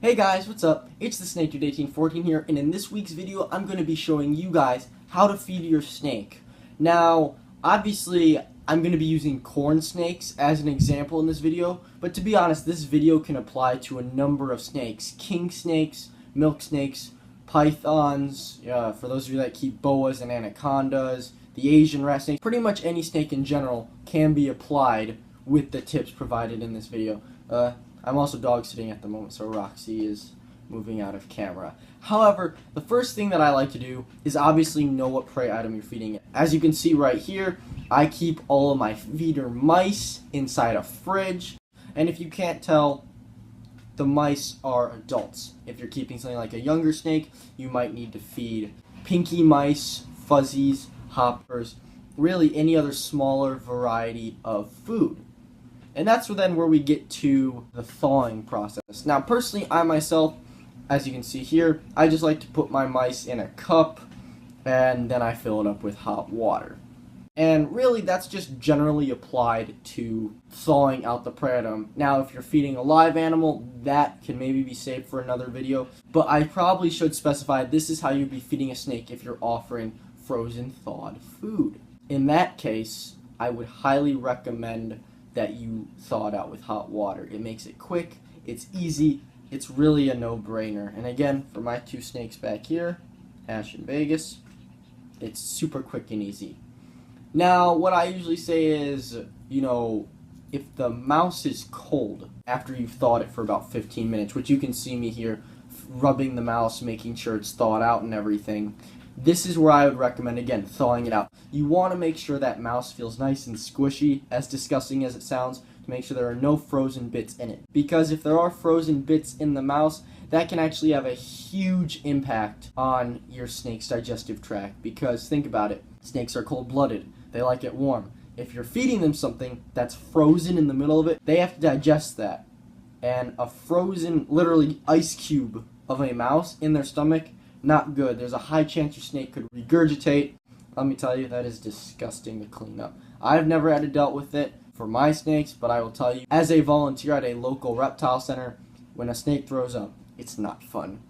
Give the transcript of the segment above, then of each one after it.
Hey guys, what's up? It's the Snake Dude 1814 here, and in this week's video, I'm going to be showing you guys how to feed your snake. Now, obviously, I'm going to be using corn snakes as an example in this video, but to be honest, this video can apply to a number of snakes. King snakes, milk snakes, pythons, for those of you that keep boas and anacondas, the Asian rat snake, pretty much any snake in general can be applied with the tips provided in this video. I'm also dog sitting at the moment, so Roxy is moving out of camera. However, the first thing that I like to do is obviously know what prey item you're feeding it. As you can see right here, I keep all of my feeder mice inside a fridge, and if you can't tell, the mice are adults. If you're keeping something like a younger snake, you might need to feed pinky mice, fuzzies, hoppers, really any other smaller variety of food. And that's where we get to the thawing process. Now, personally, I myself, as you can see here, I just like to put my mice in a cup, and then I fill it up with hot water. And really, that's just generally applied to thawing out the prey item. Now, if you're feeding a live animal, that can maybe be saved for another video, but I probably should specify this is how you'd be feeding a snake if you're offering frozen thawed food. In that case, I would highly recommend that you thaw it out with hot water. It makes it quick, it's easy, it's really a no-brainer. And again, for my two snakes back here, Ash and Vegas, it's super quick and easy. Now, what I usually say is, if the mouse is cold after you've thawed it for about 15 minutes, which you can see me here rubbing the mouse, making sure it's thawed out and everything, this is where I would recommend, again, thawing it out. You want to make sure that mouse feels nice and squishy, as disgusting as it sounds, to make sure there are no frozen bits in it. Because if there are frozen bits in the mouse, that can actually have a huge impact on your snake's digestive tract. Because think about it, snakes are cold-blooded. They like it warm. If you're feeding them something that's frozen in the middle of it, they have to digest that. And a frozen, literally ice cube of a mouse in their stomach, not good. There's a high chance your snake could regurgitate. Let me tell you, that is disgusting to clean up. I've never had to dealt with it for my snakes, but I will tell you, as a volunteer at a local reptile center, when a snake throws up, it's not fun.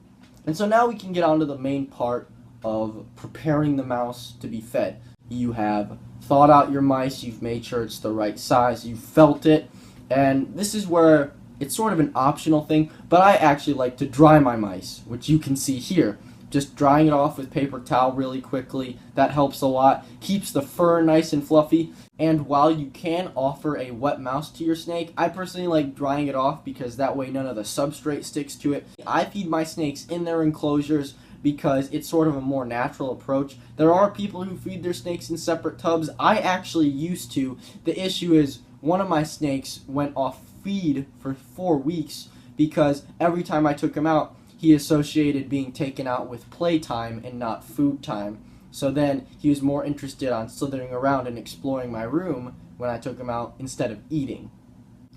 And so now we can get on to the main part of preparing the mouse to be fed. You have thawed out your mice, you've made sure it's the right size, you've felt it, and this is where it's sort of an optional thing, but I actually like to dry my mice, which you can see here. Just drying it off with paper towel really quickly, that helps a lot, keeps the fur nice and fluffy, and while you can offer a wet mouse to your snake, I personally like drying it off because that way none of the substrate sticks to it. I feed my snakes in their enclosures because it's sort of a more natural approach. There are people who feed their snakes in separate tubs. I actually used to. The issue is one of my snakes went off feed for 4 weeks because every time I took him out, he associated being taken out with playtime and not food time. So then he was more interested on slithering around and exploring my room when I took him out instead of eating.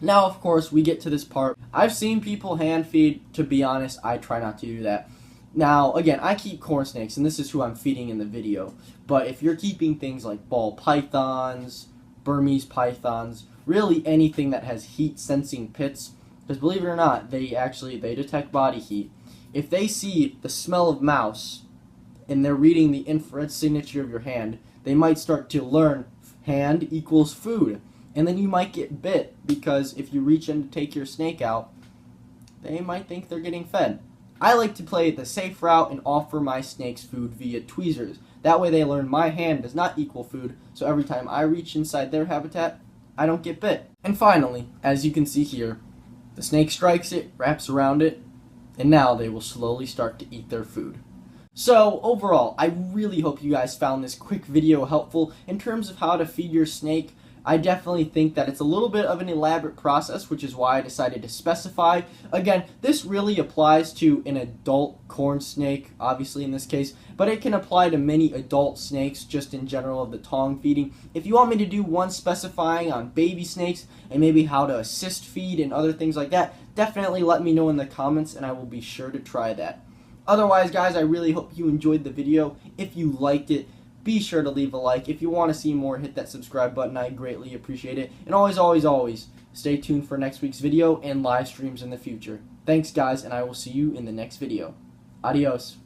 Now, of course, we get to this part. I've seen people hand feed. To be honest, I try not to do that. Now, again, I keep corn snakes, and this is who I'm feeding in the video. But if you're keeping things like ball pythons, Burmese pythons, really anything that has heat-sensing pits, because believe it or not, they detect body heat. If they see the smell of mouse and they're reading the infrared signature of your hand, they might start to learn hand equals food. And then you might get bit because if you reach in to take your snake out, they might think they're getting fed. I like to play the safe route and offer my snakes food via tweezers. That way they learn my hand does not equal food, so every time I reach inside their habitat, I don't get bit. And finally, as you can see here, the snake strikes it, wraps around it, and now they will slowly start to eat their food. So overall, I really hope you guys found this quick video helpful in terms of how to feed your snake. I definitely think that it's a little bit of an elaborate process, which is why I decided to specify. Again, this really applies to an adult corn snake, obviously in this case, but it can apply to many adult snakes just in general of the tongue feeding. If you want me to do one specifying on baby snakes and maybe how to assist feed and other things like that, definitely let me know in the comments and I will be sure to try that. Otherwise, guys, I really hope you enjoyed the video. If you liked it, be sure to leave a like. If you want to see more, hit that subscribe button. I greatly appreciate it. And always, always, always, stay tuned for next week's video and live streams in the future. Thanks guys, and I will see you in the next video. Adios.